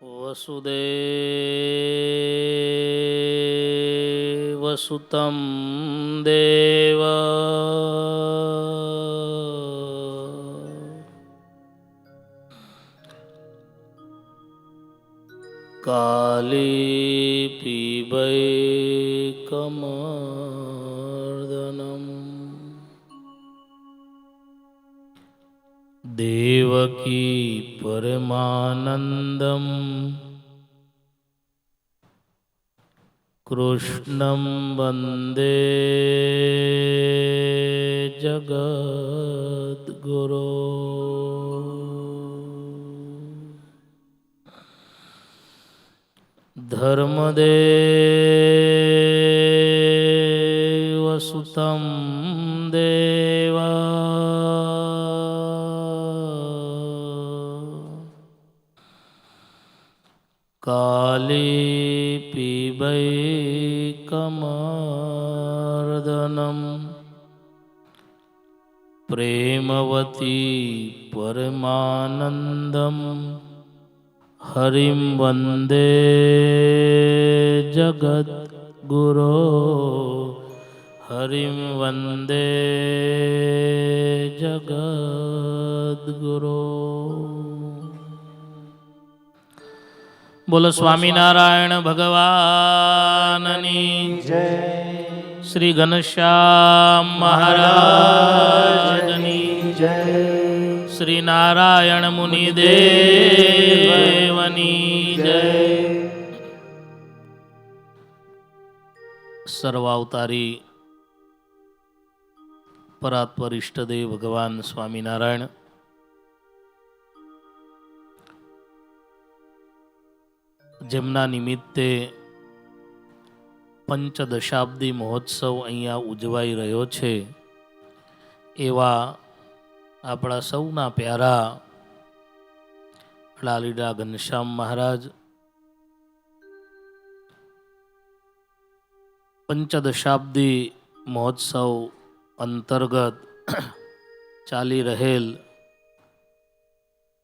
वसुदेवसुतं देव काली पीबैकमर्दनम् देवकी परमानन्दम् कृष्णं वन्दे जगद्गुरो। धर्मदेवसुतं देवा काली पीबैकमर्दनम् प्रेमवती परमानन्दम् हरिं वन्दे जगद्गुरो। हरिं वन्दे जगद्गुरो। बोलो स्वामीनारायण भगवाननी जय। श्री घनश्याम महाराजनी जय। श्री नारायण मुनि देवनी जय। सर्वावतारी परात्पर इष्टदेव भगवान स्वामीनारायण જેમના નિમિત્તે પંચદશાબ્દી મહોત્સવ અહીંયા ઉજવાઈ રહ્યો છે એવા આપણા સૌના પ્યારા લાલીડા ઘનશ્યામ મહારાજ પંચદશાબ્દી મહોત્સવ અંતર્ગત ચાલી રહેલ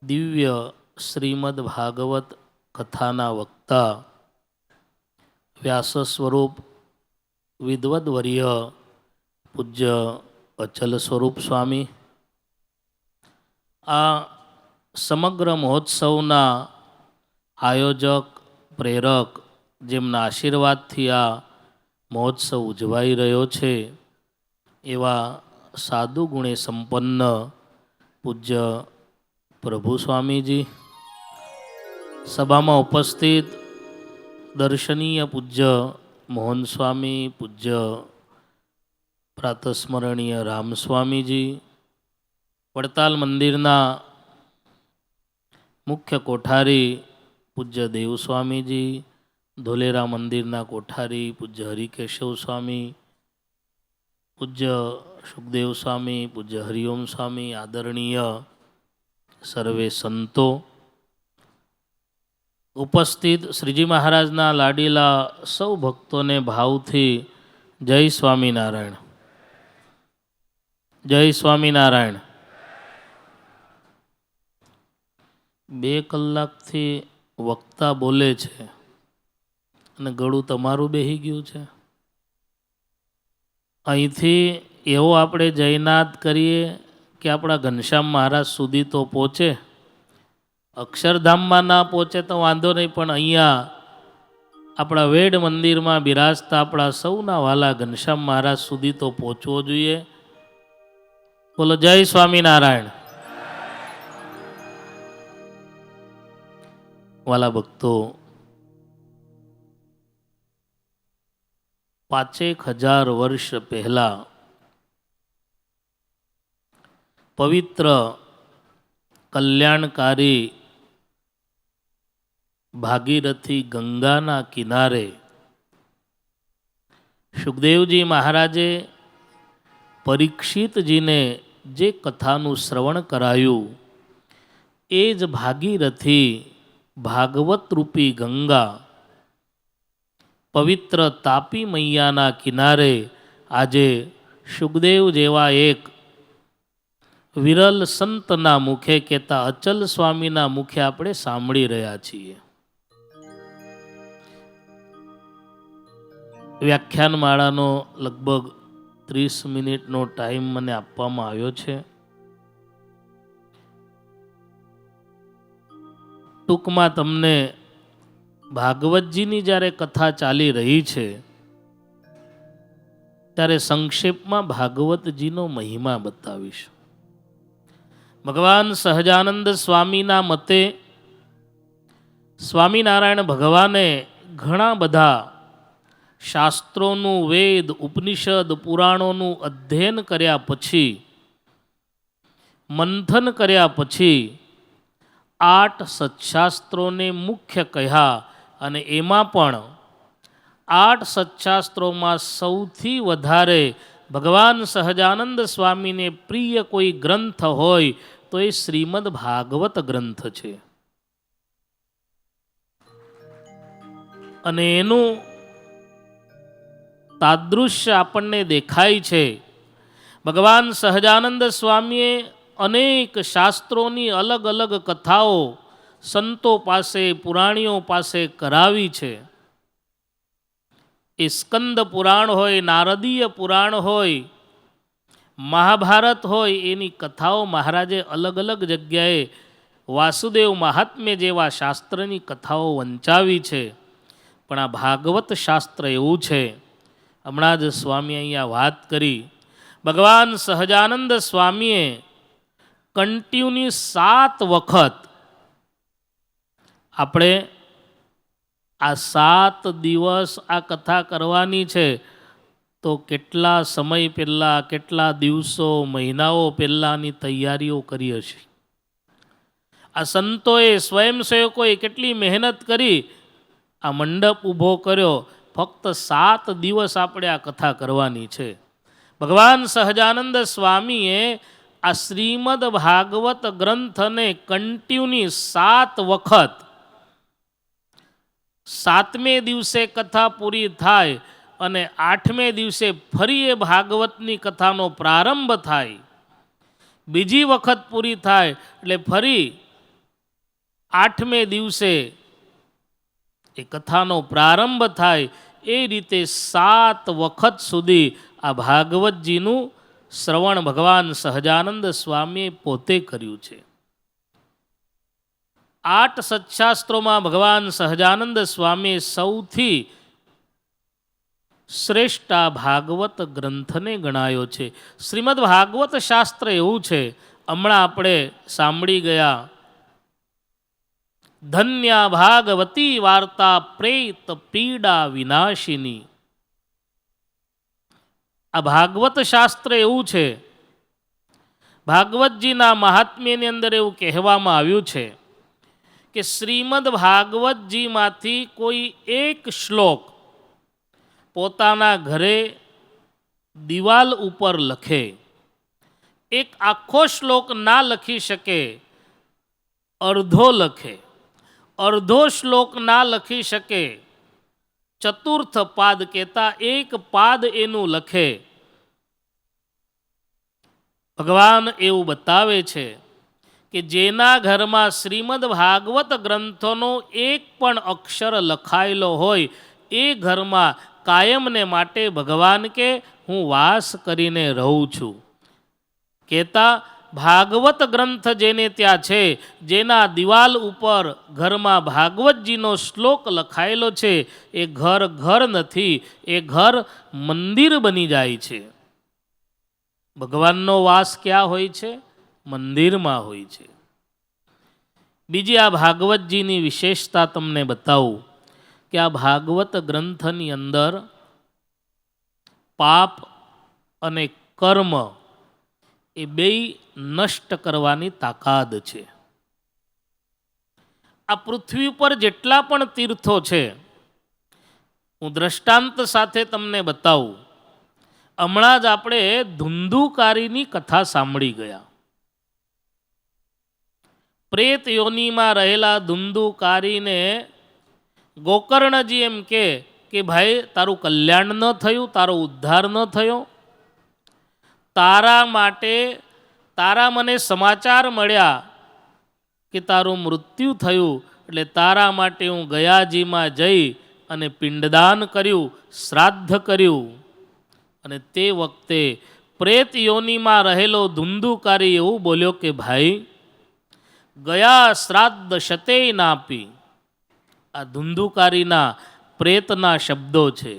દિવ્ય શ્રીમદ ભાગવત કથાના વક્તા વ્યાસ સ્વરૂપ વિદ્વદ્વર્ય પૂજ્ય અચલ સ્વરૂપ સ્વામી આ સમગ્ર મહોત્સવના આયોજક પ્રેરક જેમના આશીર્વાદથી આ મહોત્સવ ઉજવાઈ રહ્યો છે એવા સાધુ ગુણે સંપન્ન પૂજ્ય પ્રભુ સ્વામીજી, સભામાં ઉપસ્થિત દર્શનીય પૂજ્ય મોહન સ્વામી, પૂજ્ય પ્રાતસ્મરણીય રામસ્વામીજી, વડતાલ મંદિરના મુખ્ય કોઠારી પૂજ્ય દેવસ્વામીજી, ધોલેરા મંદિરના કોઠારી પૂજ્ય હરિકેશવ સ્વામી, પૂજ્ય સુખદેવ સ્વામી, પૂજ્ય હરિઓમ સ્વામી, આદરણીય સર્વે સંતો, ઉપસ્થિત શ્રીજી મહારાજના લાડીલા સૌ ભક્તોને ભાવથી જય સ્વામિનારાયણ, જય સ્વામિનારાયણ. 2 કલાકથી વક્તા બોલે છે અને ગળું તમારું બેહી ગયું છે. અહીંથી એવો આપણે જયનાદ કરીએ કે આપણા ઘનશ્યામ મહારાજ સુધી તો પહોંચે. અક્ષરધામમાં ના પહોંચે તો વાંધો નહીં, પણ અહીંયા આપણા વેડ મંદિરમાં બિરાજતા આપણા સૌના વાલા ઘનશ્યામ મહારાજ સુધી તો પહોંચવો જોઈએ. બોલો જય સ્વામિનારાયણ. વાલા ભક્તો, 5000 વર્ષ પહેલા પવિત્ર કલ્યાણકારી ભાગીરથી ગંગાના કિનારે સુખદેવજી મહારાજે પરીક્ષિતજીને જે કથાનું શ્રવણ કરાયું એ જ ભાગીરથી ભાગવત રૂપી ગંગા પવિત્ર તાપી મૈયાના કિનારે આજે સુખદેવ જેવા એક વિરલ સંતના મુખે કહેતા અચલ સ્વામીના મુખે આપણે સાંભળી રહ્યા છીએ. વ્યાખ્યાનમાળાનો લગભગ 30 મિનિટનો ટાઈમ મને આપવામાં આવ્યો છે. ટૂંકમાં તમને ભાગવતજીની જ્યારે કથા ચાલી રહી છે ત્યારે સંક્ષેપમાં ભાગવતજીનો મહિમા બતાવીશ. ભગવાન સહજાનંદ સ્વામીના મતે સ્વામિનારાયણ ભગવાને ઘણા બધા શાસ્ત્રોનું, વેદ, ઉપનિષદ, પુરાણોનું અધ્યયન કર્યા પછી, મંથન કર્યા પછી 8 સત્શાસ્ત્રોને મુખ્ય કહ્યા અને એમાં પણ 8 સત્શાસ્ત્રોમાં સૌથી વધારે ભગવાન સહજાનંદ સ્વામીને પ્રિય કોઈ ગ્રંથ હોય તો એ શ્રીમદ ભાગવત ગ્રંથ છે. અને એનું તાદૃશ્ય આપણને દેખાય છે. ભગવાન સહજાનંદ સ્વામીએ અનેક શાસ્ત્રોની અલગ અલગ કથાઓ સંતો પાસે, પુરાણીઓ પાસે કરાવી છે. એ સ્કંદ પુરાણ હોય, નારદીય પુરાણ હોય, મહાભારત હોય, એની કથાઓ મહારાજે અલગ અલગ જગ્યાએ વાસુદેવ મહાત્મ્ય જેવા શાસ્ત્રની કથાઓ વંચાવી છે. પણ આ ભાગવત શાસ્ત્ર એવું છે, હમણાં જ સ્વામી અહીંયા વાત કરી, ભગવાન સહજાનંદ સ્વામીએ કન્ટિન્યુ 7 વખત, આપણે આ 7 દિવસ આ કથા કરવાની છે તો કેટલા સમય પહેલાં, કેટલા દિવસો, મહિનાઓ પહેલાંની તૈયારીઓ કરી હશે. આ સંતોએ, સ્વયંસેવકોએ કેટલી મહેનત કરી આ મંડપ ઊભો કર્યો. ફક્ત 7 દિવસ આપણે આ કથા કરવાની છે. ભગવાન સહજાનંદ સ્વામીએ આ શ્રીમદ ભાગવત ગ્રંથને કન્ટિન્યુ 7 વખત, 7મે દિવસે કથા પૂરી થાય અને 8મે દિવસે ફરી એ ભાગવતની કથાનો પ્રારંભ થાય, બીજી વખત પૂરી થાય એટલે ફરી 8મે દિવસે એ કથાનો પ્રારંભ થાય. એ રીતે 7 વખત સુધી આ ભાગવતજીનું શ્રવણ ભગવાન સહજાનંદ સ્વામીએ પોતે કર્યું છે. 8 સત્શાસ્ત્રોમાં ભગવાન સહજાનંદ સ્વામીએ સૌથી શ્રેષ્ઠ આ ભાગવત ગ્રંથને ગણાયો છે. શ્રીમદ ભાગવત શાસ્ત્ર એવું છે, હમણાં આપણે સાંભળી ગયા, ધન્યા ભાગવતી વાર્તા પ્રેત પીડા વિનાશિની. આ ભાગવત શાસ્ત્ર એવું છે, ભાગવતજીના મહાત્મ્યની અંદર એવું કહેવામાં આવ્યું છે કે શ્રીમદ ભાગવતજીમાંથી કોઈ એક શ્લોક પોતાના ઘરે દિવાલ ઉપર લખે, એક આખો શ્લોક ના લખી શકે, અર્ધો લખે, અર્ધો શ્લોક ના લખી શકે, ચતુર્થ પાદ કહેતા એક પાદ એનું લખે. ભગવાન એવું બતાવે છે કે જેના ઘરમાં શ્રીમદ ભાગવત ગ્રંથોનો એક પણ અક્ષર લખાયેલો હોય એ ઘરમાં કાયમને માટે ભગવાન કે હું વાસ કરીને રહું છું. કહેતા ભાગવત ગ્રંથ જેને ત્યાં છે, જેના દિવાલ ઉપર ઘરમાં ભાગવતજીનો શ્લોક લખાયેલો છે, એ ઘર ઘર નથી, એ ઘર મંદિર બની જાય છે. ભગવાનનો વાસ ક્યાં હોય છે? મંદિરમાં હોય છે. બીજી આ ભાગવતજીની વિશેષતા તમને બતાવું કે આ ભાગવત ગ્રંથની અંદર પાપ અને કર્મ એ બેય નષ્ટ કરવાની તાકાત છે. આ પૃથ્વી પર જેટલા પણ તીર્થો છે, હું દ્રષ્ટાંત સાથે તમને બતાવું. હમણાં જ આપણે ધુંધુકારીની કથા સાંભળી ગયા. પ્રેત યોનીમાં રહેલા ધુંધુકારીને ગોકર્ણજી એમ કે ભાઈ તારું કલ્યાણ ન થયું, તારો ઉદ્ધાર ન થયો, તારા માટે મને સમાચાર મળ્યા કે તારું મૃત્યુ થયું, એટલે તારા માટે હું ગયાજીમાં જઈ અને પિંડદાન કર્યું, શ્રાદ્ધ કર્યું. અને તે વખતે પ્રેત યોનિમાં રહેલો ધુંધુકારી એવું બોલ્યો કે ભાઈ, ગયા શ્રાદ્ધ શતેય નાપી. આ ધુંધુકારીના પ્રેતના શબ્દો છે.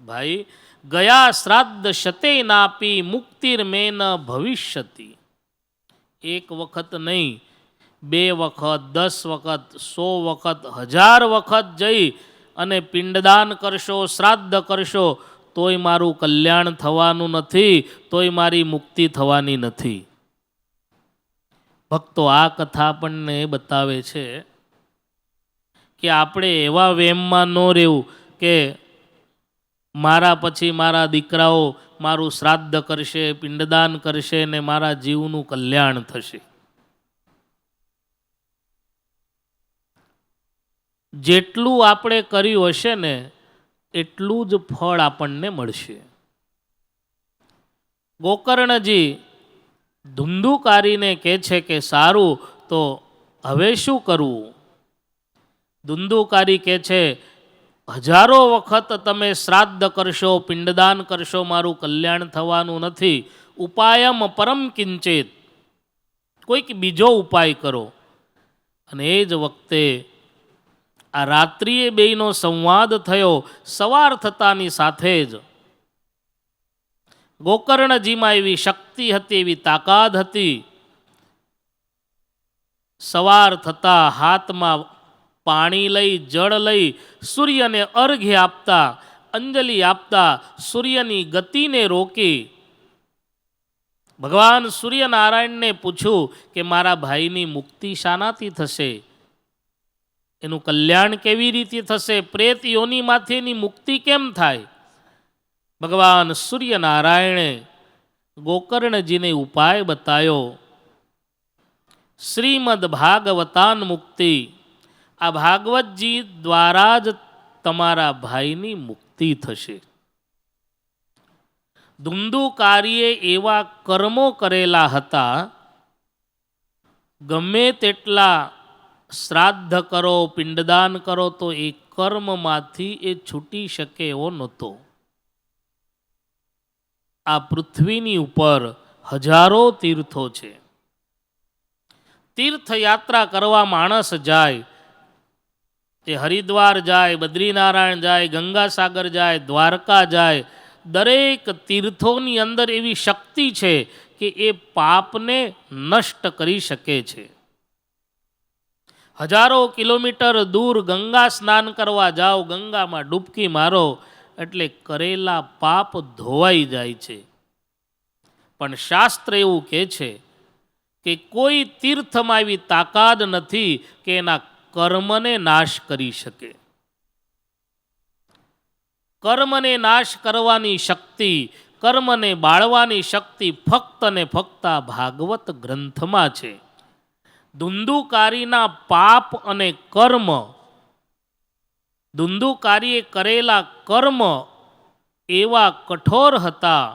ભાઈ, ગયા શ્રાદ્ધ શતેય નાપી મુક્તિર્મેન ભવિષ્યતિ. એક વખત નહીં, 2 વખત, 10 વખત, 100 વખત, 1000 વખત જઈ અને પિંડદાન કરશો, શ્રાદ્ધ કરશો, તોય મારું કલ્યાણ થવાનું નથી, તોય મારી મુક્તિ થવાની નથી. ભક્તો, આ કથા આપણને બતાવે છે કે આપણે એવા વહેમમાં ન રહેવું કે મારા પછી મારા દીકરાઓ મારું શ્રાદ્ધ કરશે, પિંડદાન કરશે ને મારા જીવનું કલ્યાણ થશે. જેટલું આપણે કર્યું હશે ને એટલું જ ફળ આપણને મળશે. ગોકર્ણજી ધુંધુકારીને કહે છે કે સારું, તો હવે શું કરવું? ધુંધુકારી કહે છે, 1000 વખત તમે શ્રાદ્ધ કરશો, પિંડદાન કરશો, મારું કલ્યાણ થવાનું નથી. ઉપાયમ પરમ કિંચિત, કોઈક બીજો ઉપાય કરો. અને એ જ વખતે આ રાત્રિએ બેયનો સંવાદ થયો. સવાર થતાની સાથે જ ગોકર્ણજીમાં એવી શક્તિ હતી, એવી તાકાત હતી. સવાર થતાં હાથમાં પાણી લઈ, જળ લઈ, સૂર્યને અર્ઘ્ય આપતા, અંજલિ આપતા, સૂર્યની ગતિને રોકી ભગવાન સૂર્યનારાયણને પૂછ્યું કે મારા ભાઈની મુક્તિ શાનાથી થશે? એનું કલ્યાણ કેવી રીતે થશે? પ્રેત યોનિમાંથી એની મુક્તિ કેમ થાય? ભગવાન સૂર્યનારાયણે ગોકર્ણજીને ઉપાય બતાવ્યો. શ્રીમદ ભાગવતાન મુક્તિ, આ ભાગવતજી દ્વારા જ તમારા ભાઈની મુક્તિ થશે. ધુંધુકારીએ એવા કર્મો કરેલા હતા, ગમે તેટલા શ્રાદ્ધ કરો, પિંડદાન કરો, તો એ કર્મમાંથી એ છૂટી શકે એવો નહોતો. આ પૃથ્વીની ઉપર હજારો તીર્થો છે. તીર્થયાત્રા કરવા માણસ જાય, એ હરિદ્વાર જાય, બદ્રીનારાયણ જાય, ગંગાસાગર જાય, દ્વારકા જાય. દરેક તીર્થોની અંદર એવી શક્તિ છે કે એ પાપને નષ્ટ કરી શકે છે. હજારો કિલોમીટર દૂર ગંગા સ્નાન કરવા જાઓ, ગંગામાં ડૂબકી મારો એટલે કરેલા પાપ ધોવાઈ જાય છે. પણ શાસ્ત્ર એવું કહે છે કે કોઈ તીર્થમાં એવી તાકાત નથી કે એના કર્મને નાશ કરી શકે. કર્મને નાશ કરવાની શક્તિ, કર્મને બાળવાની શક્તિ ફક્ત ને ફક્ત ભાગવત ગ્રંથમાં છે. ધુંધુકારીના પાપ અને કર્મ, ધુંધુકારીએ કરેલા કર્મ એવા કઠોર હતા.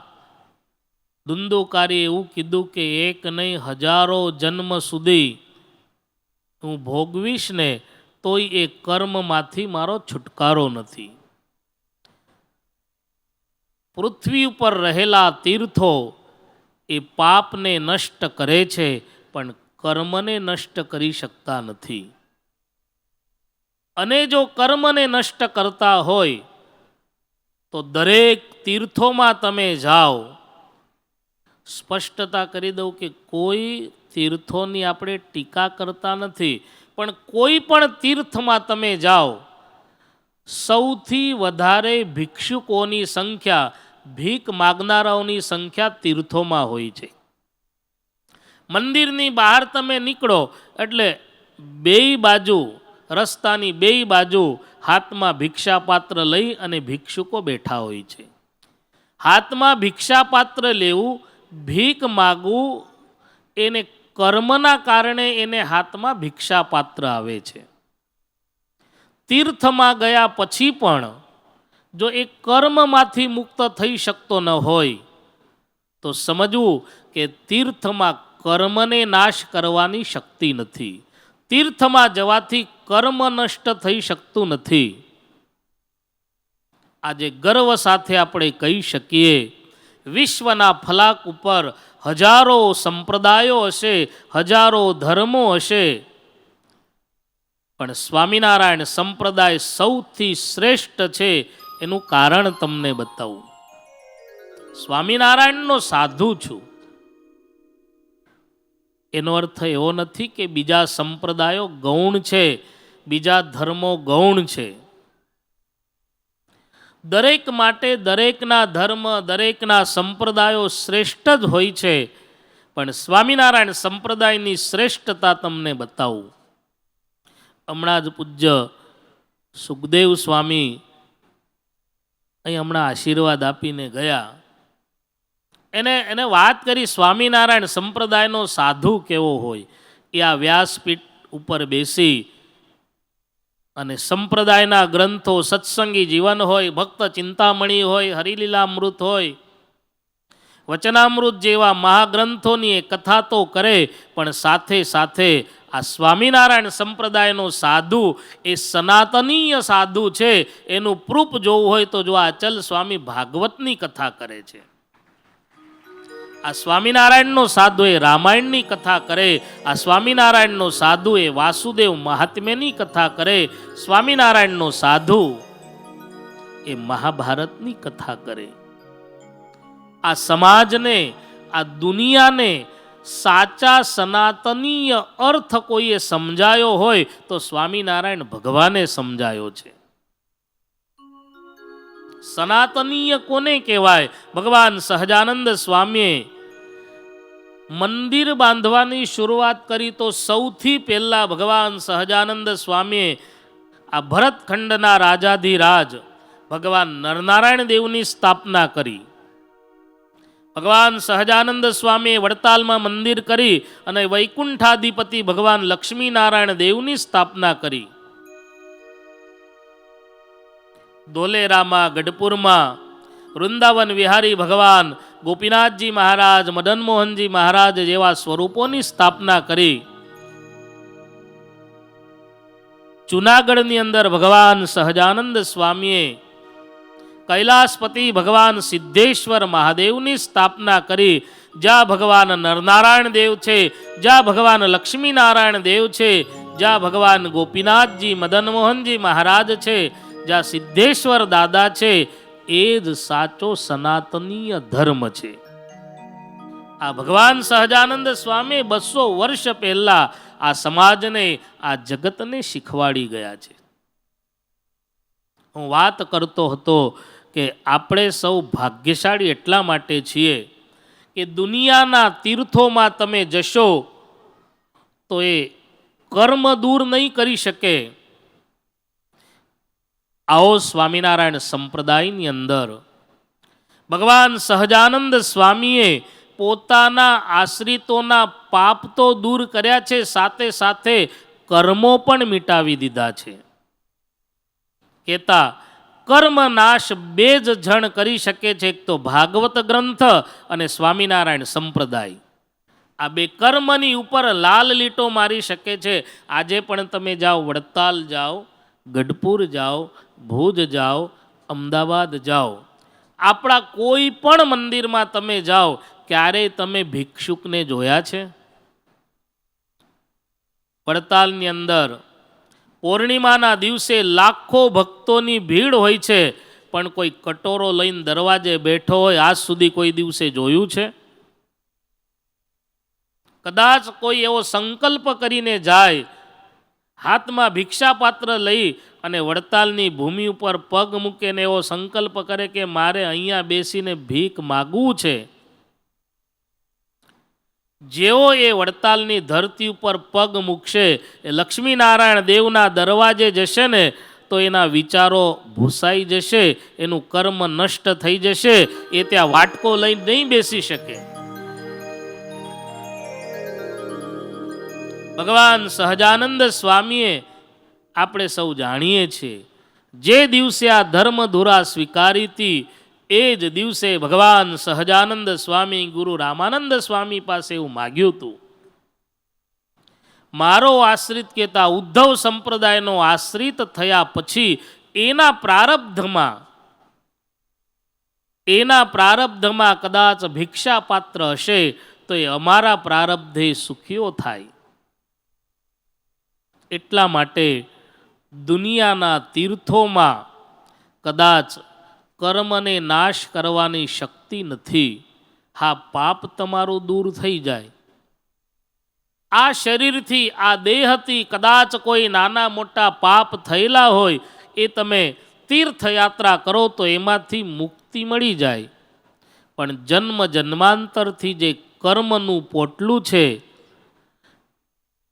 ધુંધુકારીએ એવું કીધું કે એક નહીં, હજારો જન્મ સુધી હું ભોગવીશ ને તોય એ કર્મમાંથી મારો છુટકારો નથી. પૃથ્વી ઉપર રહેલા તીર્થો એ પાપને નષ્ટ કરે છે, પણ કર્મને નષ્ટ કરી શકતા નથી. અને જો કર્મને નષ્ટ કરતા હોય તો દરેક તીર્થોમાં તમે જાઓ. સ્પષ્ટતા કરી દઉં કે કોઈ તીર્થોની આપણે ટીકા કરતા નથી, પણ કોઈ પણ તીર્થમાં તમે જાઓ, સૌથી વધારે ભિક્ષુકોની સંખ્યા, ભીખ માગનારાઓની સંખ્યા તીર્થોમાં હોય છે. મંદિરની બહાર તમે નીકળો એટલે બેય બાજુ, રસ્તાની બેય બાજુ હાથમાં ભિક્ષાપાત્ર લઈ અને ભિક્ષુકો બેઠા હોય છે. હાથમાં ભિક્ષાપાત્ર લેવું, ભીખ માગવું, એને કર્મના કારણે એને હાથમાં ભિક્ષાપાત્ર આવે છે. તીર્થમાં ગયા પછી પણ જો એ કર્મમાંથી મુક્ત થઈ શકતો ન હોય તો સમજવું કે તીર્થમાં કર્મને નાશ કરવાની શક્તિ નથી. તીર્થમાં જવાથી કર્મ નષ્ટ થઈ શકતું નથી. આજે ગર્વ સાથે આપણે કહી શકીએ, વિશ્વના ફલાક ઉપર હજારો સંપ્રદાયો હશે, હજારો ધર્મો હશે, પણ સ્વામિનારાયણ સંપ્રદાય સૌથી શ્રેષ્ઠ છે. એનું કારણ તમને બતાવું. સ્વામિનારાયણનો સાધુ છું એનો અર્થ એવો નથી કે બીજા સંપ્રદાયો ગૌણ છે, બીજા ધર્મો ગૌણ છે. દરેક માટે દરેકના ધર્મ, દરેકના સંપ્રદાયો શ્રેષ્ઠ જ હોય છે, પણ સ્વામિનારાયણ સંપ્રદાયની શ્રેષ્ઠતા તમને બતાવું. હમણાં જ પૂજ્ય સુખદેવ સ્વામી અહીં હમણાં આશીર્વાદ આપીને ગયા. એને વાત કરી સ્વામિનારાયણ સંપ્રદાયનો સાધુ કેવો હોય. એ આ વ્યાસપીઠ ઉપર બેસી અને સંપ્રદાયના ગ્રંથો, સત્સંગી જીવન હોય, ભક્ત ચિંતામણી હોય, હરિલીલામૃત હોય, વચનામૃત જેવા મહાગ્રંથોની એ કથા તો કરે, પણ સાથે સાથે આ સ્વામિનારાયણ સંપ્રદાયનો સાધુ એ સનાતનીય સાધુ છે. એનું પ્રૂફ જોવું હોય તો જો આ અચલ સ્વામી ભાગવતની કથા કરે છે. આ સ્વામિનારાયણનો સાધુ એ રામાયણની કથા કરે, આ સ્વામિનારાયણનો સાધુ એ વાસુદેવ મહાત્મ્યની કથા કરે, સ્વામિનારાયણનો સાધુ એ મહાભારતની કથા કરે. આ સમાજને, આ દુનિયાને સાચા સનાતનીય અર્થ કોઈએ સમજાયો હોય તો સ્વામિનારાયણ ભગવાને સમજાયો છે. સનાતનીય કોને કહેવાય? ભગવાન સહજાનંદ સ્વામીએ મંદિર બાંધવાની શરૂઆત કરી તો સૌથી પહેલા ભગવાન સહજાનંદ સ્વામીએ આ ભરતખંડના રાજાધિરાજ ભગવાન નરનારાયણ દેવની સ્થાપના કરી. ભગવાન સહજાનંદ સ્વામીએ વડતાલમાં મંદિર કરી અને વૈકુંઠાધિપતિ ભગવાન લક્ષ્મીનારાયણ દેવની સ્થાપના કરી. ધોલેરામાં, ગઢપુરમાં વૃંદાવન વિહારી ભગવાન ગોપીનાથજી મહારાજ, મદન મોહનજી મહારાજ જેવા સ્વરૂપોની સ્થાપના કરી. જૂનાગઢની અંદર ભગવાન સહજાનંદ સ્વામીએ કૈલાસપતિ ભગવાન સિદ્ધેશ્વર મહાદેવની સ્થાપના કરી. જ્યાં ભગવાન નરનારાયણ દેવ છે, જ્યાં ભગવાન લક્ષ્મીનારાયણ દેવ છે, જ્યાં ભગવાન ગોપીનાથજી મદન મોહનજી મહારાજ છે, જ્યાં સિદ્ધેશ્વર દાદા છે, એ જ સાચો સનાતનીય ધર્મ છે. આ ભગવાન સહજાનંદ સ્વામી 200 વર્ષ પહેલા આ સમાજને, આ જગતને શીખવાડી ગયા છે. હું વાત કરતો હતો કે આપણે સૌ ભાગ્યશાળી એટલા માટે છીએ કે દુનિયાના તીર્થોમાં તમે જશો તો એ કર્મ દૂર નહીં કરી શકે. આવો સ્વામિનારાયણ સંપ્રદાયની અંદર ભગવાન સહજાનંદ સ્વામીએ પોતાના આશ્રિતોના પાપ તો દૂર કર્યા છે, સાથે સાથે કર્મો પણ મિટાવી દીધા છે. કહેતા કર્મ નાશ 2 જ જણ કરી શકે છે, એક તો ભાગવત ગ્રંથ અને સ્વામિનારાયણ સંપ્રદાય. આ 2 કર્મની ઉપર લાલ લીટો મારી શકે છે. આજે પણ તમે જાઓ, વડતાલ જાઓ, ગઢપુર જાઓ, ભુજ જાઓ, અમદાવાદ જાઓ, આપણા કોઈ પણ મંદિરમાં તમે જાઓ, ક્યારેય તમે ભિક્ષુકને જોયા છે? વડતાલની અંદર પૂર્ણિમાના દિવસે લાખો ભક્તોની ભીડ હોય છે, પણ કોઈ કટોરો લઈને દરવાજે બેઠો હોય આજ સુધી કોઈ દિવસે જોયું છે? કદાચ કોઈ એવો સંકલ્પ કરીને જાય, હાથમાં ભિક્ષાપાત્ર લઈ અને વડતાલની ભૂમિ ઉપર પગ મૂકે ને એવો સંકલ્પ કરે કે મારે અહીંયા બેસીને ભીખ માગવું છે. જેવો એ વડતાલની ધરતી ઉપર પગ મૂકશે, એ લક્ષ્મીનારાયણ દેવના દરવાજે જશે ને તો એના વિચારો ભૂસાઈ જશે, એનું કર્મ નષ્ટ થઈ જશે. એ ત્યાં વાટકો લઈને નહીં બેસી શકે. ભગવાન સહજાનંદ સ્વામીએ, આપણે સૌ જાણીએ છીએ, જે દિવસે આ ધર્મધુરા સ્વીકારી હતી એ જ દિવસે ભગવાન સહજાનંદ સ્વામી ગુરુ રામાનંદ સ્વામી પાસે એવું માગ્યું હતું. મારો આશ્રિત કહેતા ઉદ્ધવ સંપ્રદાયનો આશ્રિત થયા પછી એના પ્રારબ્ધમાં એના પ્રારબ્ધમાં કદાચ ભિક્ષા પાત્ર હશે તો એ અમારા પ્રારબ્ધે સુખીઓ થાય. એટલા માટે દુનિયાના તીર્થોમાં કદાચ કર્મને નાશ કરવાની શક્તિ નથી. હા, પાપ તમારું દૂર થઈ જાય. આ શરીરથી, આ દેહથી કદાચ કોઈ નાના મોટા પાપ થયેલા હોય એ તમે તીર્થયાત્રા કરો તો એમાંથી મુક્તિ મળી જાય. પણ જન્મ જન્માંતરથી જે કર્મનું પોટલું છે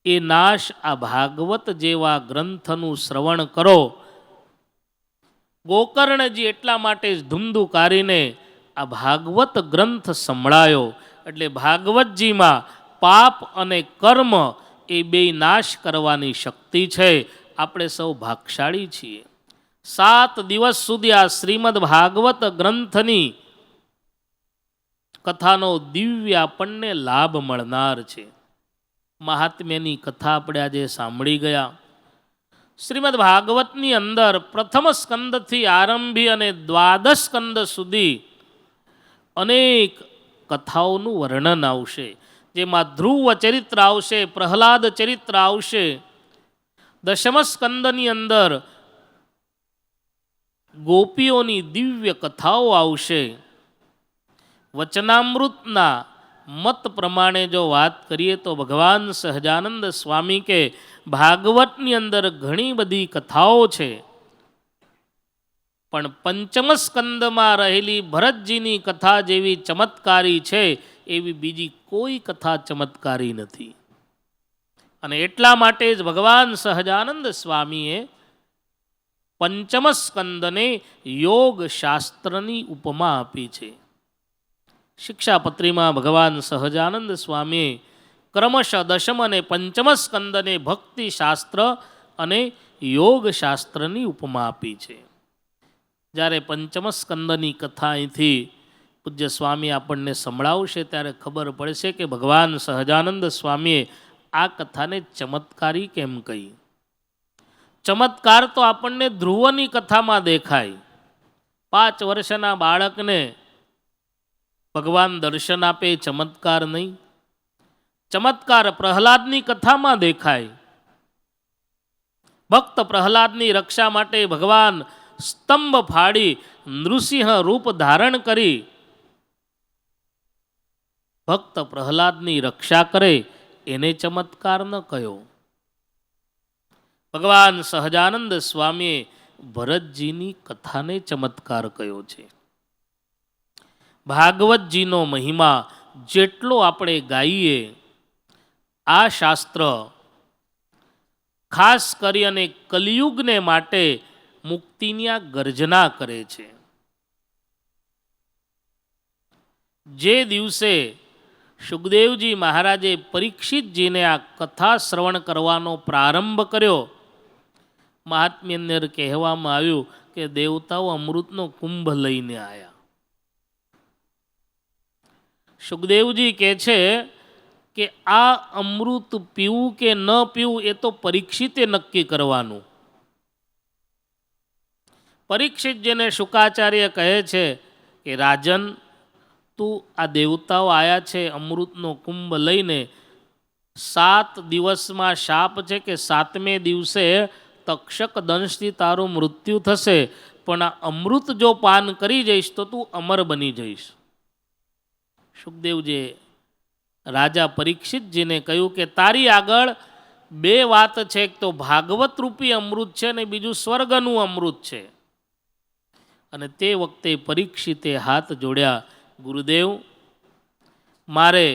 એ નાશ આ ભાગવત જેવા ગ્રંથનું શ્રવણ કરો. ગોકર્ણજી એટલા માટે જ ધુમધુકારીને આ ભાગવત ગ્રંથ સંભળાયો. એટલે ભાગવતજીમાં પાપ અને કર્મ એ બે નાશ કરવાની શક્તિ છે. આપણે સૌ ભાગશાળી છીએ. 7 દિવસ સુધી આ શ્રીમદ ભાગવત ગ્રંથની કથાનો દિવ્ય આપણને લાભ મળનાર છે. મહાત્મ્યની કથા આપણે આજે સાંભળી ગયા. શ્રીમદ ભાગવતની અંદર પ્રથમ સ્કંદથી આરંભી અને 12 સ્કંદ સુધી અનેક કથાઓનું વર્ણન આવશે. જેમાં ધ્રુવ ચરિત્ર આવશે, પ્રહલાદ ચરિત્ર આવશે. દશમ સ્કંદની અંદર ગોપીઓની દિવ્ય કથાઓ આવશે. વચનામૃતના મત પ્રમાણે જો વાત કરીએ તો ભગવાન સહજાનંદ સ્વામી કે ભાગવતની અંદર ઘણી બધી કથાઓ છે, પણ પંચમ સ્કંદમાં રહેલી ભરતજીની કથા જેવી ચમત્કારી છે એવી બીજી કોઈ કથા ચમત્કારી નથી. અને એટલા માટે જ ભગવાન સહજાનંદ સ્વામીએ પંચમ સ્કંદને યોગ શાસ્ત્રની ઉપમા આપી છે. શિક્ષાપત્રીમાં ભગવાન સહજાનંદ સ્વામીએ ક્રમશઃ દશમ અને પંચમ સ્કંદને ભક્તિ શાસ્ત્ર અને યોગ શાસ્ત્રની ઉપમા આપી છે. જ્યારે પંચમ સ્કંદની કથા અહીંથી પૂજ્ય સ્વામી આપણને સંભળાવશે ત્યારે ખબર પડશે કે ભગવાન સહજાનંદ સ્વામીએ આ કથાને ચમત્કારી કેમ કહી. ચમત્કાર તો આપણને ધ્રુવની કથામાં દેખાય. 5 વર્ષના બાળકને ભગવાન દર્શન આપે, ચમત્કાર નહીં. ચમત્કાર પ્રહલાદની કથામાં દેખાય. ભક્ત પ્રહલાદની રક્ષા માટે ભગવાન સ્તંભ ફાડી નૃસિંહ રૂપ ધારણ કરી ભક્ત પ્રહલાદની રક્ષા કરે એને ચમત્કાર ન કયો. ભગવાન સહજાનંદ સ્વામીએ ભરતજીની કથાને ચમત્કાર કયો છે. ભાગવતજીનો મહિમા જેટલો આપણે ગાઈએ, આ શાસ્ત્ર ખાસ કરી અને કલિયુગને માટે મુક્તિની આ ગર્જના કરે છે. જે દિવસે સુખદેવજી મહારાજે પરીક્ષિતજીને આ કથા શ્રવણ કરવાનો પ્રારંભ કર્યો, મહાત્મ્યની અંદર કહેવામાં આવ્યું કે દેવતાઓ અમૃતનો કુંભ લઈને આવ્યા. સુખદેવજી કહે છે કે આ અમૃત પીવું કે ન પીવું એ તો પરીક્ષિતે નક્કી કરવાનું. પરીક્ષિતજીને શુકાચાર્ય કહે છે કે રાજન, તું આ દેવતાઓ આવ્યા છે અમૃતનો કુંભ લઈને, 7 દિવસમાં શાપ છે કે 7મે દિવસે તક્ષક દંશથી તારું મૃત્યુ થશે, પણ આ અમૃત જો પાન કરી જઈશ તો તું અમર બની જઈશ. સુખદેવજીએ રાજા પરીક્ષિતજીને કહ્યું કે તારી આગળ 2 વાત છે. એક તો ભાગવત રૂપી અમૃત છે ને બીજું સ્વર્ગનું અમૃત છે. અને તે વખતે પરીક્ષિતે હાથ જોડ્યા, ગુરુદેવ, મારે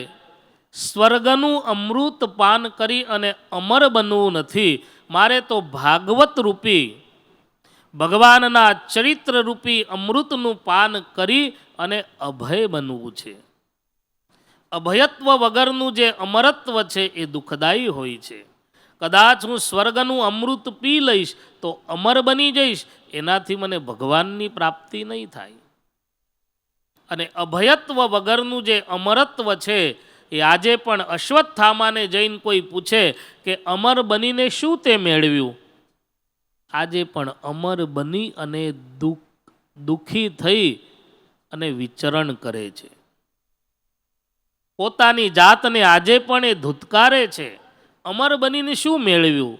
સ્વર્ગનું અમૃત પાન કરી અને અમર બનવું નથી, મારે તો ભાગવત રૂપી ભગવાનના ચરિત્ર રૂપી અમૃતનું પાન કરી અને અભય બનવું છે. અભયત્વ વગરનું જે અમરત્વ છે એ દુઃખદાયી હોય છે. કદાચ હું સ્વર્ગનું અમૃત પી લઈશ તો અમર બની જઈશ, એનાથી મને ભગવાનની પ્રાપ્તિ નહીં થાય. અને અભયત્વ વગરનું જે અમરત્વ છે એ આજે પણ અશ્વત્થામાને જઈને કોઈ પૂછે કે અમર બનીને શું તે મેળવ્યું, આજે પણ અમર બની અને દુઃખી થઈ અને વિચરણ કરે છે. પોતાની જાતને આજે પણ એ ધુતકારે છે. અમર બનીને શું મેળવ્યું?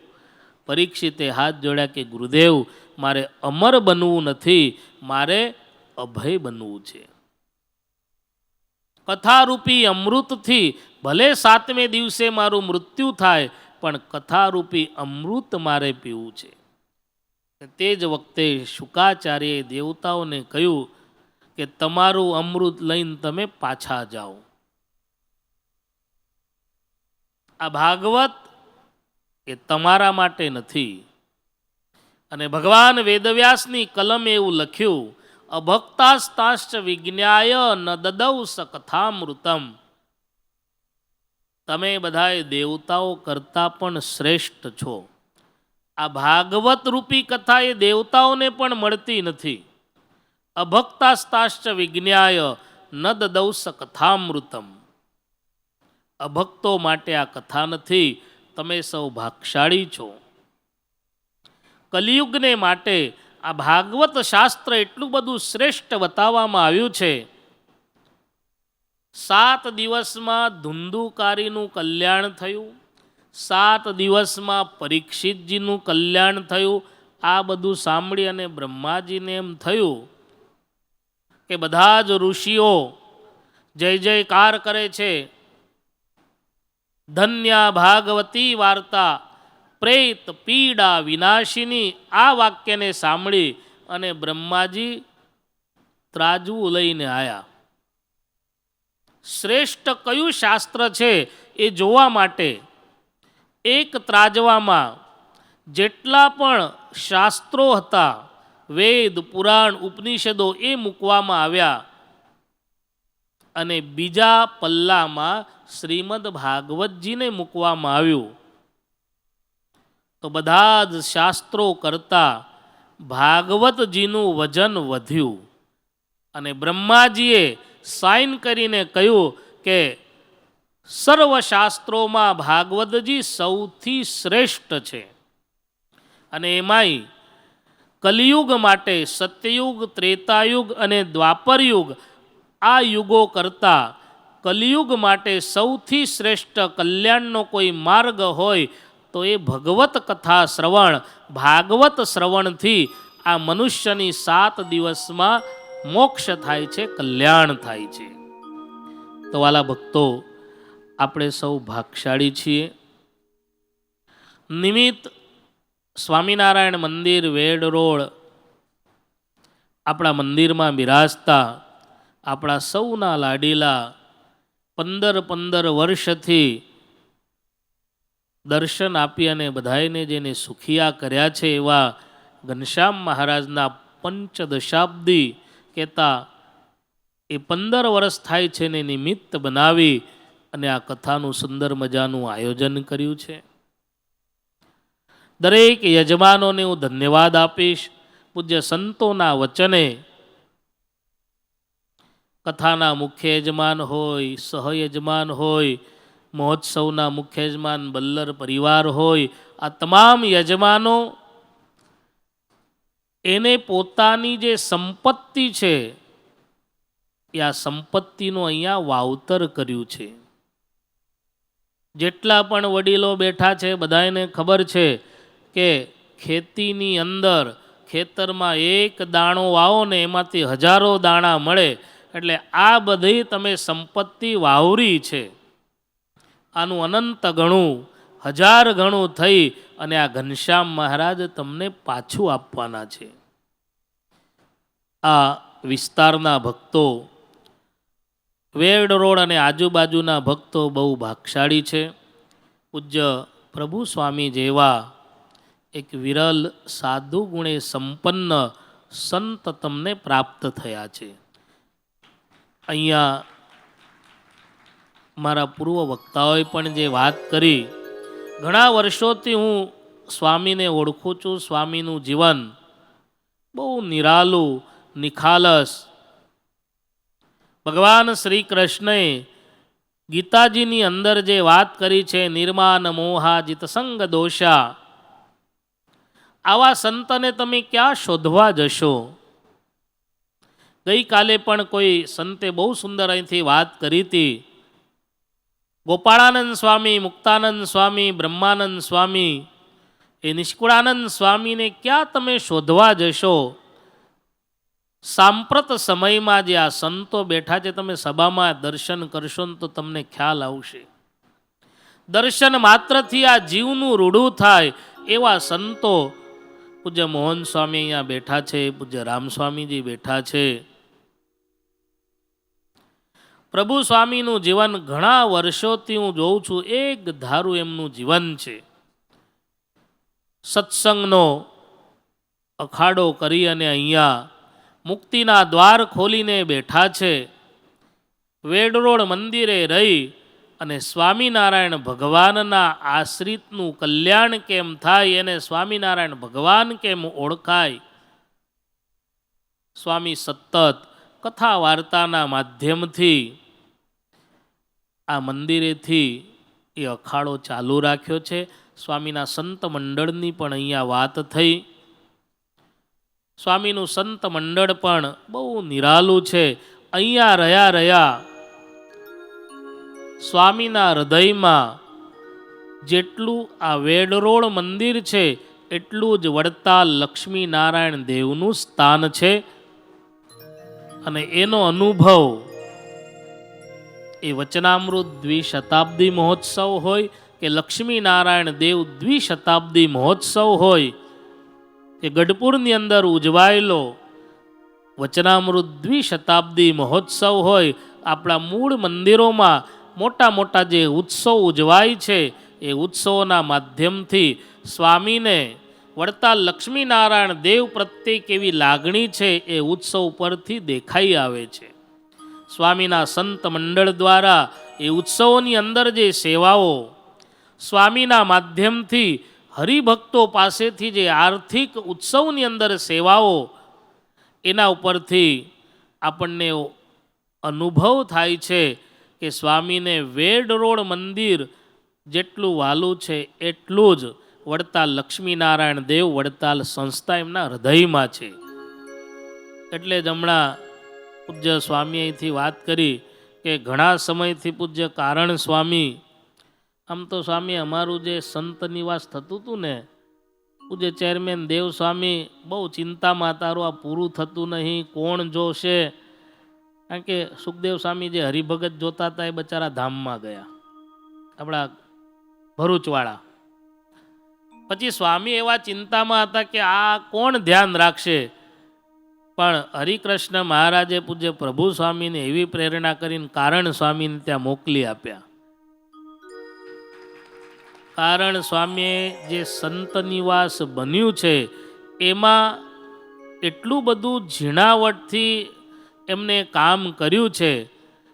પરીક્ષિતે હાથ જોડ્યા કે ગુરુદેવ, મારે અમર બનવું નથી, મારે અભય બનવું છે. કથારૂપી અમૃતથી ભલે 7મે દિવસે મારું મૃત્યુ થાય, પણ કથારૂપી અમૃત મારે પીવું છે. તે જ વખતે શુકાચાર્યએ દેવતાઓને કહ્યું કે તમારું અમૃત લઈને તમે પાછા જાઓ. આ ભાગવત એ તમારા માટે નથી. અને ભગવાન વેદવ્યાસની કલમે એવું લખ્યું, અભક્તાસ્તાશ્ચ વિજ્ઞાય ન દદૌ સ કથામૃતમ. તમે બધાએ દેવતાઓ કરતાં પણ શ્રેષ્ઠ છો. આ ભાગવત રૂપી કથા એ દેવતાઓને પણ મળતી નથી. અભક્તાસ્તાશ્ચ વિજ્ઞાય ન દદૌ સ કથામૃતમ. અભક્તો માટે આ કથા નથી. તમે સૌ ભાગશાળી છો. કલિયુગને માટે આ ભાગવત શાસ્ત્ર એટલું બધું શ્રેષ્ઠ બતાવવામાં આવ્યું છે. 7 દિવસમાં ધુંધુકારીનું કલ્યાણ થયું, 7 દિવસમાં પરીક્ષિતજીનું કલ્યાણ થયું. આ બધું સાંભળી અને બ્રહ્માજીને એમ થયું કે બધા જ ઋષિઓ જય જયકાર કરે છે. ધન્યા ભાગવતી વાર્તા પ્રેત પીડા વિનાશિની. આ વાક્યને સાંભળી અને બ્રહ્માજી ત્રાજવું લઈને આવ્યા. શ્રેષ્ઠ કયું શાસ્ત્ર છે એ જોવા માટે એક ત્રાજવામાં જેટલા પણ શાસ્ત્રો હતા, વેદ પુરાણ ઉપનિષદો, એ મૂકવામાં આવ્યા. અને બીજા પલ્લામાં શ્રીમદ ભાગવતજીને મૂકવામાં આવ્યું. તો બધા જ શાસ્ત્રો કરતાં ભાગવતજીનું વજન વધ્યું. અને બ્રહ્માજીએ સાઇન કરીને કહ્યું કે સર્વશાસ્ત્રોમાં ભાગવતજી સૌથી શ્રેષ્ઠ છે. અને એમાંય કલિયુગ માટે સત્યયુગ, ત્રેતાયુગ અને દ્વાપરયુગ, આ યુગો કરતાં કલિયુગ માટે સૌથી શ્રેષ્ઠ કલ્યાણનો કોઈ માર્ગ હોય તો એ ભગવત કથા શ્રવણ, ભાગવત શ્રવણથી આ મનુષ્યની 7 દિવસમાં મોક્ષ થાય છે, કલ્યાણ થાય છે. તો વાલા ભક્તો, આપણે સૌ ભાગશાળી છીએ. નિમિત્ત સ્વામિનારાયણ મંદિર, વેડ રોડ, આપણા મંદિરમાં બિરાજતા આપણા સૌના લાડીલા 15 વર્ષથી દર્શન આપી અને બધાને જેને સુખિયા કર્યા છે એવા ઘનશ્યામ મહારાજના પંચદશાબ્દી કહેતા એ 15 વર્ષ થાય છે ને નિમિત્ત બનાવી અને આ કથાનું સુંદર મજાનું આયોજન કર્યું છે. દરેક યજમાનોને હું ધન્યવાદ આપીશ. પૂજ્ય સંતોના વચને કથાના મુખ્ય યજમાન હોય, સહયજમાન હોય, મહોત્સવના મુખ્ય યજમાન બલ્લર પરિવાર હોય, આ તમામ યજમાનો એને પોતાની જે સંપત્તિ છે એ આ સંપત્તિનું અહીંયા વાવતર કર્યું છે. જેટલા પણ વડીલો બેઠા છે બધાને ખબર છે કે ખેતીની અંદર ખેતરમાં એક દાણો વાવો ને એમાંથી હજારો દાણા મળે. એટલે આ બધી તમે સંપત્તિ વાવરી છે. આનું અનંત ગણું, 1000 ગણું થઈ અને આ ઘનશ્યામ મહારાજ તમને પાછું આપવાના છે. આ વિસ્તારના ભક્તો, વેડ રોડ અને આજુબાજુના ભક્તો બહુ ભાગશાળી છે. પૂજ્ય પ્રભુ સ્વામી જેવા એક વિરલ સાધુ ગુણે સંપન્ન સંત તમને પ્રાપ્ત થયા છે. અહીંયા મારા પૂર્વ વક્તાઓએ પણ જે વાત કરી, ઘણા વર્ષોથી હું સ્વામીને ઓળખું છું. સ્વામીનું જીવન બહુ નિરાલું, નિખાલસ. ભગવાન શ્રી કૃષ્ણએ ગીતાજીની અંદર જે વાત કરી છે, નિર્માન મોહાજિત સંગ દોષા, આવા સંતને તમે ક્યાં શોધવા જશો? ગઈકાલે પણ કોઈ સંતે બહુ સુંદર અહીંથી વાત કરી હતી. ગોપાળાનંદ સ્વામી, મુક્તાનંદ સ્વામી, બ્રહ્માનંદ સ્વામી, એ નિષ્કુળાનંદ સ્વામીને ક્યાં તમે શોધવા જશો? સાંપ્રત સમયમાં જે આ સંતો બેઠા છે, તમે સભામાં દર્શન કરશો ને તો તમને ખ્યાલ આવશે. દર્શન માત્રથી આ જીવનું રૂડું થાય એવા સંતો પૂજ્ય મોહન સ્વામી અહીંયા બેઠા છે, પૂજ્ય રામસ્વામીજી બેઠા છે. પ્રભુ સ્વામીનું જીવન ઘણા વર્ષોથી હું જોઉં છું, એક ધારું એમનું જીવન છે. સત્સંગનો અખાડો કરી અને અહીંયા મુક્તિના દ્વાર ખોલીને બેઠા છે. વેડરોડ મંદિરે રહી અને સ્વામિનારાયણ ભગવાનના આશ્રિતનું કલ્યાણ કેમ થાય, એને સ્વામિનારાયણ ભગવાન કેમ ઓળખાય, સ્વામી સતત કથા વાર્તાના માધ્યમથી આ મંદિરેથી એ અખાડો ચાલુ રાખ્યો છે. સ્વામીના સંત મંડળની પણ અહીંયા વાત થઈ. સ્વામીનું સંત મંડળ પણ બહુ નિરાલું છે. અહીંયા રહ્યા સ્વામીના હૃદયમાં જેટલું આ વેડરોડ મંદિર છે એટલું જ વડતાલ લક્ષ્મીનારાયણ દેવનું સ્થાન છે. અને એનો અનુભવ એ વચનામૃત દ્વિશતાબ્દી મહોત્સવ હોય કે લક્ષ્મીનારાયણ દેવ દ્વિશતાબ્દી મહોત્સવ હોય કે ગઢપુરની અંદર ઉજવાયેલો વચનામૃત દ્વિશતાબ્દી મહોત્સવ હોય, આપણા મૂળ મંદિરોમાં મોટા મોટા જે ઉત્સવ ઉજવાય છે એ ઉત્સવોના માધ્યમથી સ્વામીને વડતાલ લક્ષ્મીનારાયણ દેવ પ્રત્યે કેવી લાગણી છે એ ઉત્સવ પરથી દેખાઈ આવે છે. સ્વામીના સંત મંડળ દ્વારા એ ઉત્સવોની અંદર જે સેવાઓ, સ્વામીના માધ્યમથી હરિભક્તો પાસેથી જે આર્થિક ઉત્સવની અંદર સેવાઓ, એના ઉપરથી આપણને અનુભવ થાય છે કે સ્વામીને વેડરોડ મંદિર જેટલું વાલું છે એટલું જ વડતાલ લક્ષ્મીનારાયણ દેવ વડતાલ સંસ્થા એમના હૃદયમાં છે. એટલે જ હમણાં પૂજ્ય સ્વામી અહીંથી વાત કરી કે ઘણા સમયથી પૂજ્ય કારણ સ્વામી, આમ તો સ્વામી અમારું જે સંત નિવાસ થતું હતું ને, પૂજ્ય ચેરમેન દેવ સ્વામી બહુ ચિંતામાં, તારું આ પૂરું થતું નહીં, કોણ જોશે? કારણ કે સુખદેવ સ્વામી જે હરિભગત જોતા હતા એ બચારા ધામમાં ગયા, આપણા ભરૂચવાળા. પછી સ્વામી એવા ચિંતામાં હતા કે આ કોણ ધ્યાન રાખશે? પણ હરિકૃષ્ણ મહારાજે પૂજ્ય પ્રભુ સ્વામીને એવી પ્રેરણા કરીને કારણ સ્વામીને ત્યાં મોકલી આપ્યા. કારણ સ્વામીએ જે સંત નિવાસ બન્યું છે એમાં એટલું બધું ઝીણાવટથી એમને કામ કર્યું છે.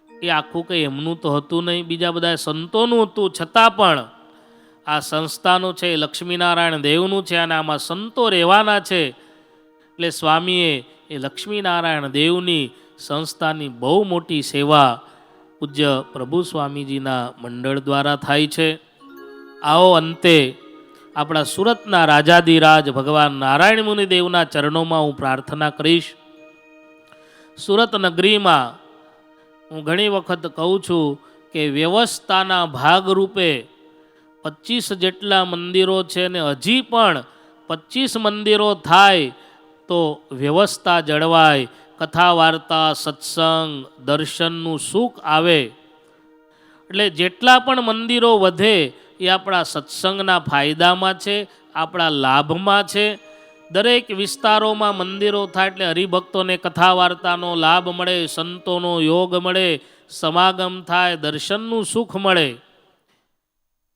એ આખું કંઈ એમનું તો હતું નહીં, બીજા બધા સંતોનું હતું, છતાં પણ આ સંસ્થાનું છે, લક્ષ્મીનારાયણ દેવનું છે અને આમાં સંતો રહેવાના છે. એટલે સ્વામીએ એ લક્ષ્મીનારાયણ દેવની સંસ્થાની બહુ મોટી સેવા પૂજ્ય પ્રભુ સ્વામીજીના મંડળ દ્વારા થાય છે. આવો અંતે આપણા સુરતના રાજાધિરાજ ભગવાન નારાયણ મુનિ દેવના ચરણોમાં હું પ્રાર્થના કરીશ. સુરત નગરીમાં હું ઘણી વખત કહું છું કે વ્યવસ્થાના ભાગરૂપે 25 જેટલા મંદિરો છે ને હજી પણ 25 મંદિરો થાય તો વ્યવસ્થા જળવાય, કથા વાર્તા, સત્સંગ, દર્શનનું સુખ આવે. એટલે જેટલા પણ મંદિરો વધે એ આપણા સત્સંગના ફાયદામાં છે, આપણા લાભમાં છે. દરેક વિસ્તારોમાં મંદિરો થાય એટલે હરિભક્તોને કથા વાર્તાનો લાભ મળે, સંતોનો યોગ મળે, સમાગમ થાય, દર્શનનું સુખ મળે.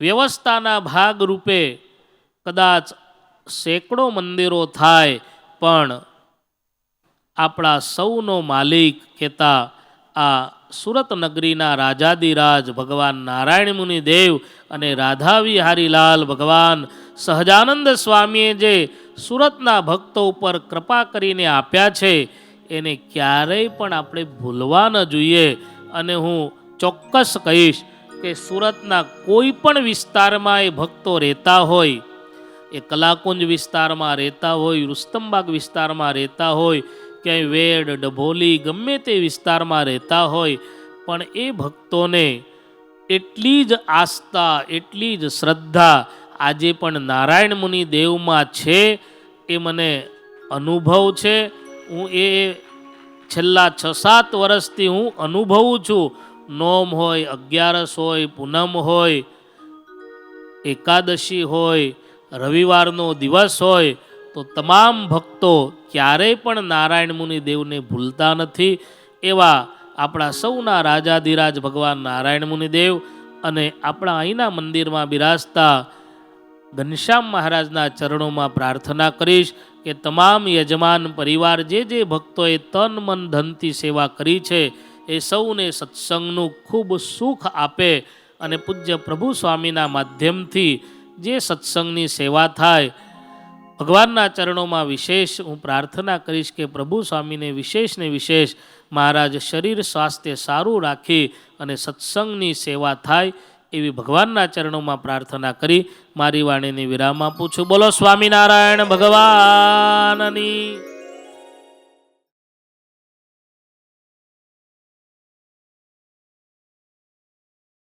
વ્યવસ્થાના ભાગરૂપે કદાચ સેંકડો મંદિરો થાય, પણ આપણા સૌનો માલિક કહેતા આ સુરત નગરીના રાજાધિરાજ ભગવાન નારાયણ મુનિ દેવ અને રાધા વિહારીલાલ ભગવાન સહજાનંદ સ્વામીએ જે સુરતના ભક્તો ઉપર કૃપા કરીને આપ્યા છે એને ક્યારેય પણ આપણે ભૂલવા ન જોઈએ. અને હું ચોક્કસ કહીશ કે સુરતના કોઈ પણ વિસ્તારમાં એ ભક્તો રહેતા હોય, એ કલાકુંજ વિસ્તારમાં રહેતા હોય, રુસ્તમબાગ વિસ્તારમાં રહેતા હોય ક્યાંય વેડ ડભોલી ગમે તે વિસ્તારમાં રહેતા હોય, પણ એ ભક્તોને એટલી જ આસ્થા, એટલી જ શ્રદ્ધા આજે પણ નારાયણ મુનિ દેવમાં છે. એ મને અનુભવ છે. હું એ છેલ્લા 6-7 વર્ષથી હું અનુભવું છું. નોમ હોય, 11 હોય, પૂનમ હોય, એકાદશી હોય, રવિવારનો દિવસ હોય, તો તમામ ભક્તો ક્યારેય પણ નારાયણ મુનિ દેવને ભૂલતા નથી. એવા આપણા સૌના રાજાધિરાજ ભગવાન નારાયણ મુનિ દેવ અને આપણા અહીંના મંદિરમાં બિરાજતા ઘનશ્યામ મહારાજના ચરણોમાં પ્રાર્થના કરીશ કે તમામ યજમાન પરિવાર જે ભક્તોએ તન મન ધનથી સેવા કરી છે એ સૌને સત્સંગનું ખૂબ સુખ આપે અને પૂજ્ય પ્રભુ સ્વામીના માધ્યમથી જે સત્સંગની સેવા થાય, ભગવાનના ચરણોમાં વિશેષ હું પ્રાર્થના કરીશ કે પ્રભુ સ્વામીને વિશેષ ને વિશેષ મહારાજ શરીર સ્વાસ્થ્ય સારું રાખી અને સત્સંગની સેવા થાય એવી ભગવાનના ચરણોમાં પ્રાર્થના કરી મારી વાણીને વિરામ આપું છું. બોલો સ્વામિનારાયણ ભગવાનની.